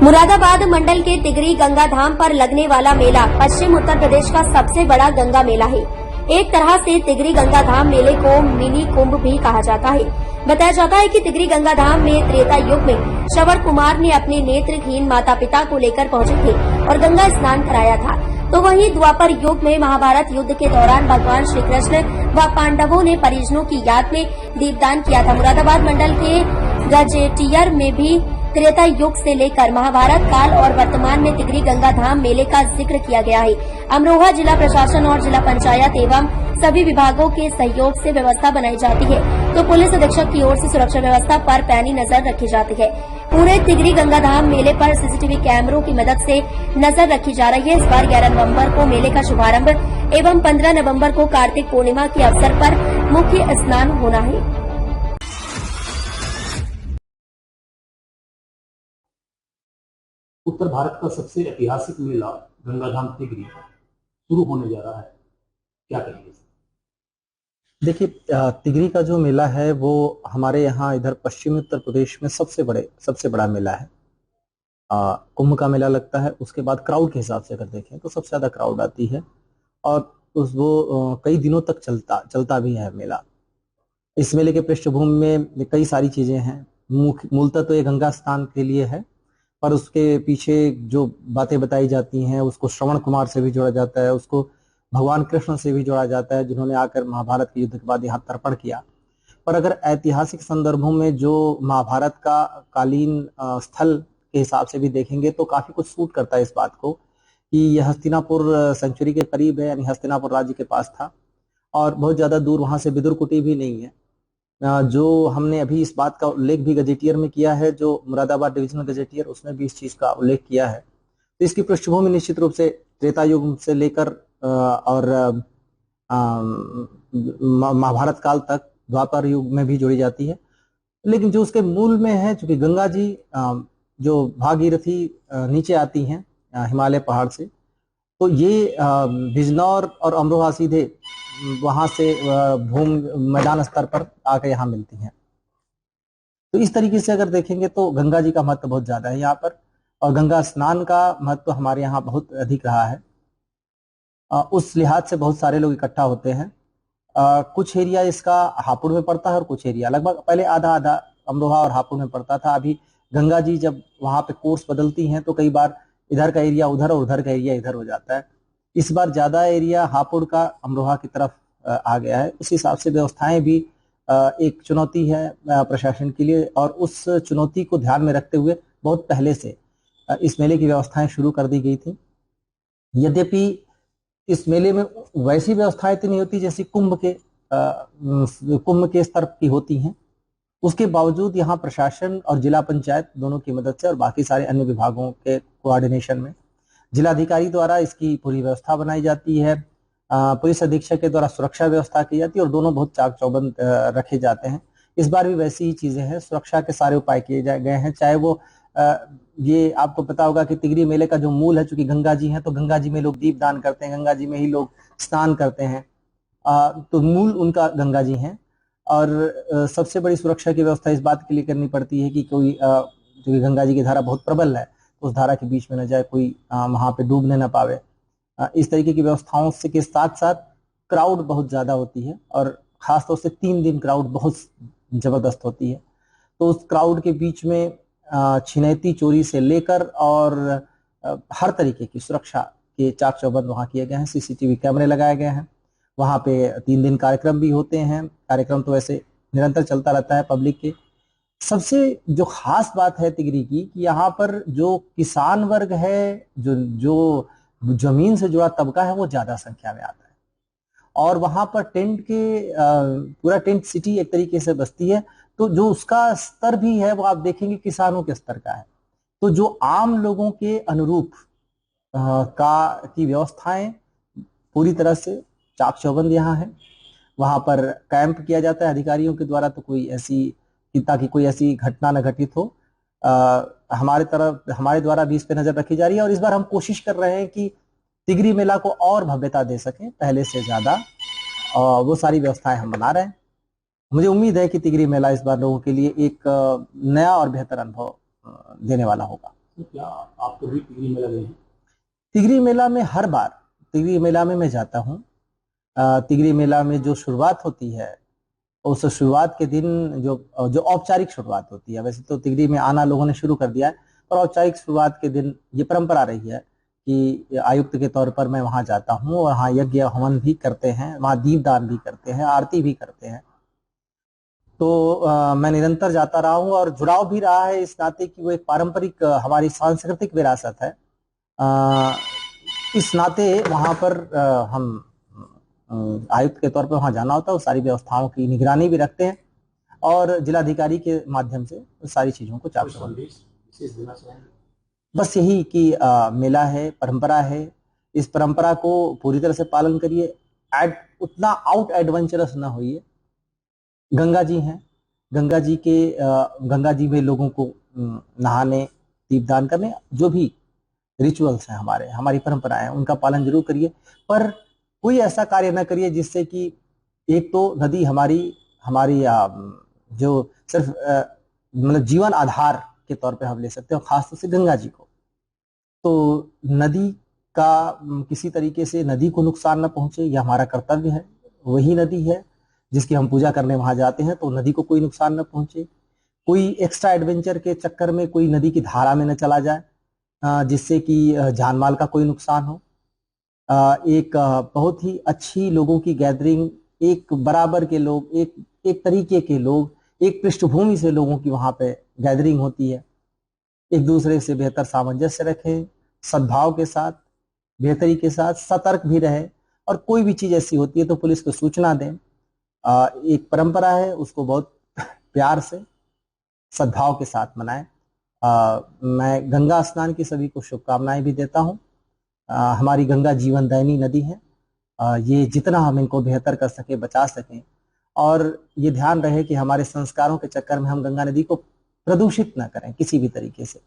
मुरादाबाद मंडल के तिगरी गंगा धाम पर लगने वाला मेला पश्चिम उत्तर प्रदेश का सबसे बड़ा गंगा मेला है। एक तरह से तिगरी गंगा धाम मेले को मिनी कुंभ भी कहा जाता है। बताया जाता है कि तिगरी गंगा धाम में त्रेता युग में श्रवण कुमार ने अपने नेत्रहीन माता पिता को लेकर पहुंचे थे और गंगा स्नान कराया था। तो वहीं द्वापर युग में महाभारत युद्ध के दौरान भगवान श्री कृष्ण व पांडवों ने परिजनों की याद में दीपदान किया था। मुरादाबाद मंडल के गजेटियर में भी त्रेता युग से लेकर महाभारत काल और वर्तमान में तिगरी गंगा धाम मेले का जिक्र किया गया है। अमरोहा जिला प्रशासन और जिला पंचायत एवं सभी विभागों के सहयोग से व्यवस्था बनाई जाती है, तो पुलिस अधीक्षक की ओर से सुरक्षा व्यवस्था पर पैनी नजर रखी जाती है। पूरे तिगरी गंगा धाम मेले पर सीसीटीवी कैमरों की मदद से नजर रखी जा रही है। इस बार 11 नवंबर को मेले का शुभारंभ एवं 15 नवंबर को कार्तिक पूर्णिमा के अवसर पर मुख्य स्नान होना है। उत्तर भारत का सबसे ऐतिहासिक मेला गंगाधाम तिगरी शुरू होने जा रहा है, क्या कहेंगे? देखिए, तिगरी का जो मेला है वो हमारे यहाँ इधर पश्चिमी उत्तर प्रदेश में सबसे बड़ा मेला है। कुंभ का मेला लगता है, उसके बाद क्राउड के हिसाब से अगर देखें तो सबसे ज्यादा क्राउड आती है और वो कई दिनों तक चलता भी है मेला। इस मेले के पृष्ठभूमि में कई सारी चीजें हैं। मूलतः तो ये गंगा स्नान के लिए है, पर उसके पीछे जो बातें बताई जाती हैं उसको श्रवण कुमार से भी जोड़ा जाता है, उसको भगवान कृष्ण से भी जोड़ा जाता है, जिन्होंने आकर महाभारत के युद्ध के बाद यहाँ तर्पण किया। पर अगर ऐतिहासिक संदर्भों में जो महाभारत का कालीन स्थल के हिसाब से भी देखेंगे तो काफी कुछ सूट करता है इस बात को कि यह हस्तिनापुर सेंचुरी के करीब है, यानी हस्तिनापुर राज्य के पास था और बहुत ज्यादा दूर वहां से विदुरकुटी भी नहीं है। जो हमने अभी इस बात का उल्लेख भी गजेटियर में किया है, जो मुरादाबाद डिविजनल गजेटियर, उसमें भी इस चीज का उल्लेख किया है। तो इसकी पृष्ठभूमि निश्चित रूप से त्रेता युग से लेकर और महाभारत काल तक द्वापर युग में भी जोड़ी जाती है। लेकिन जो उसके मूल में है, चूंकि गंगा जी जो भागीरथी नीचे आती हैं हिमालय पहाड़ से, तो ये बिजनौर और अमरोहा सीधे वहां से मैदान स्तर पर आकर यहाँ मिलती हैं। तो इस तरीके से अगर देखेंगे तो गंगा जी का महत्व बहुत ज्यादा है यहाँ पर, और गंगा स्नान का महत्व हमारे यहाँ बहुत अधिक रहा है। उस लिहाज से बहुत सारे लोग इकट्ठा होते हैं। कुछ एरिया इसका हापुड़ में पड़ता है और कुछ एरिया लगभग पहले आधा आधा अमरोहा और हापुड़ में पड़ता था। अभी गंगा जी जब वहां पे कोर्स बदलती हैं तो कई बार इधर का एरिया उधर और उधर का एरिया इधर हो जाता है। इस बार ज्यादा एरिया हापुड़ का अमरोहा की तरफ आ गया है। उस हिसाब से व्यवस्थाएं भी एक चुनौती है प्रशासन के लिए, और उस चुनौती को ध्यान में रखते हुए बहुत पहले से इस मेले की व्यवस्थाएं शुरू कर दी गई थी। यद्यपि इस मेले में वैसी व्यवस्थाएं तो नहीं होती जैसी कुंभ के स्तर की होती हैं। उसके बावजूद यहाँ प्रशासन और जिला पंचायत दोनों की मदद से और बाकी सारे अन्य विभागों के कोऑर्डिनेशन में जिलाधिकारी द्वारा इसकी पूरी व्यवस्था बनाई जाती है। पुलिस अधीक्षक के द्वारा सुरक्षा व्यवस्था की जाती है और दोनों बहुत चाक चौबंद रखे जाते हैं। इस बार भी वैसी ही चीजें हैं, सुरक्षा के सारे उपाय किए गए हैं। चाहे वो ये आपको पता होगा कि तिगरी मेले का जो मूल है, चूंकि गंगा जी है तो गंगा जी में लोग दीप दान करते हैं, गंगा जी में ही लोग स्नान करते हैं, तो मूल उनका गंगा जी है। और सबसे बड़ी सुरक्षा की व्यवस्था इस बात के लिए करनी पड़ती है कि कोई क्योंकि गंगा जी की धारा बहुत प्रबल है, उस धारा के बीच में न जाए, कोई वहां पे डूबने न पावे। इस तरीके की व्यवस्थाओं से के साथ साथ क्राउड बहुत ज्यादा होती है और खासतौर से 3 दिन क्राउड बहुत जबरदस्त होती है। तो उस क्राउड के बीच में छिनैती चोरी से लेकर और हर तरीके की सुरक्षा के चाक चौबंद वहां किए गए हैं। सीसीटीवी कैमरे लगाए गए हैं। वहां पे 3 दिन कार्यक्रम भी होते हैं। कार्यक्रम तो वैसे निरंतर चलता रहता है पब्लिक के। सबसे जो खास बात है तिगरी की कि यहाँ पर जो किसान वर्ग है, जो जमीन से जुड़ा तबका है, वो ज्यादा संख्या में आता है। और वहां पर पूरा टेंट सिटी एक तरीके से बसती है, तो जो उसका स्तर भी है वो आप देखेंगे किसानों के स्तर का है। तो जो आम लोगों के अनुरूप की व्यवस्थाएं पूरी तरह से चाक चौबंद यहाँ है। वहां पर कैंप किया जाता है अधिकारियों के द्वारा, तो ताकि कोई ऐसी घटना न घटित हो। हमारे द्वारा भी इस पे नजर रखी जा रही है। और इस बार हम कोशिश कर रहे हैं कि तिगरी मेला को और भव्यता दे सकें पहले से ज्यादा, और वो सारी व्यवस्थाएं हम बना रहे हैं। मुझे उम्मीद है कि तिगरी मेला इस बार लोगों के लिए एक नया और बेहतर अनुभव देने वाला होगा। तो क्या आप कभी टिहरी मेला गए हैं? तिगरी मेला में हर बार तिगरी मेला में मैं जाता हूँ। तिगरी मेला में जो शुरुआत होती है, उस शुरुआत के दिन जो जो औपचारिक शुरुआत होती है, वैसे तो तिगरी में आना लोगों ने शुरू कर दिया है, पर औपचारिक शुरुआत के दिन ये परंपरा रही है कि आयुक्त के तौर पर मैं वहां जाता हूँ और वहाँ यज्ञ हवन भी करते हैं, वहाँ दीपदान भी करते हैं, आरती भी करते हैं। तो मैं निरंतर जाता रहा हूँ और जुड़ाव भी रहा है इस नाते कि वो एक पारंपरिक हमारी सांस्कृतिक विरासत है। इस नाते वहां पर हम आयुक्त के तौर पर वहां जाना होता है, सारी व्यवस्थाओं की निगरानी भी रखते हैं और जिलाधिकारी के माध्यम से सारी चीजों को कोई चाप संदेश विशेष देना चाहेंगे? बस यही कि मेला है, परंपरा है, इस परंपरा को पूरी तरह से पालन करिए, उतना आउट एडवेंचरस ना होइए। गंगा जी हैं, गंगा जी में लोगों को नहाने, दीपदान करने, जो भी रिचुअल्स हैं हमारी परंपराएं हैं, उनका पालन जरूर करिए, पर कोई ऐसा कार्य ना करिए जिससे कि एक तो नदी हमारी हमारी जो सिर्फ मतलब जीवन आधार के तौर पे हम ले सकते हैं, और खासतौर से गंगा जी को, तो नदी का किसी तरीके से नदी को नुकसान न पहुंचे, यह हमारा कर्तव्य है। वही नदी है जिसकी हम पूजा करने वहां जाते हैं, तो नदी को कोई नुकसान न पहुंचे, कोई एक्स्ट्रा एडवेंचर के चक्कर में कोई नदी की धारा में न चला जाए जिससे कि जान माल का कोई नुकसान हो। एक बहुत ही अच्छी लोगों की गैदरिंग, एक बराबर के लोग, एक तरीके के लोग, एक पृष्ठभूमि से लोगों की वहां पे गैदरिंग होती है। एक दूसरे से बेहतर सामंजस्य रखें, सद्भाव के साथ, बेहतरी के साथ, सतर्क भी रहे, और कोई भी चीज ऐसी होती है तो पुलिस को सूचना दें। एक परंपरा है, उसको बहुत प्यार से, सद्भाव के साथ मनाएं। मैं गंगा स्नान की सभी को शुभकामनाएं भी देता हूं। हमारी गंगा जीवनदायिनी नदी है। ये जितना हम इनको बेहतर कर सके, बचा सकें, और ये ध्यान रहे कि हमारे संस्कारों के चक्कर में हम गंगा नदी को प्रदूषित ना करें किसी भी तरीके से।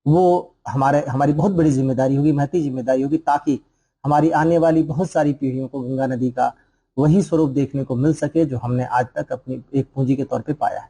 वो हमारी बहुत बड़ी जिम्मेदारी होगी, महती जिम्मेदारी होगी, ताकि हमारी आने वाली बहुत सारी पीढ़ियों को गंगा नदी का वही स्वरूप देखने को मिल सके जो हमने आज तक अपनी एक पूंजी के तौर पे पाया है।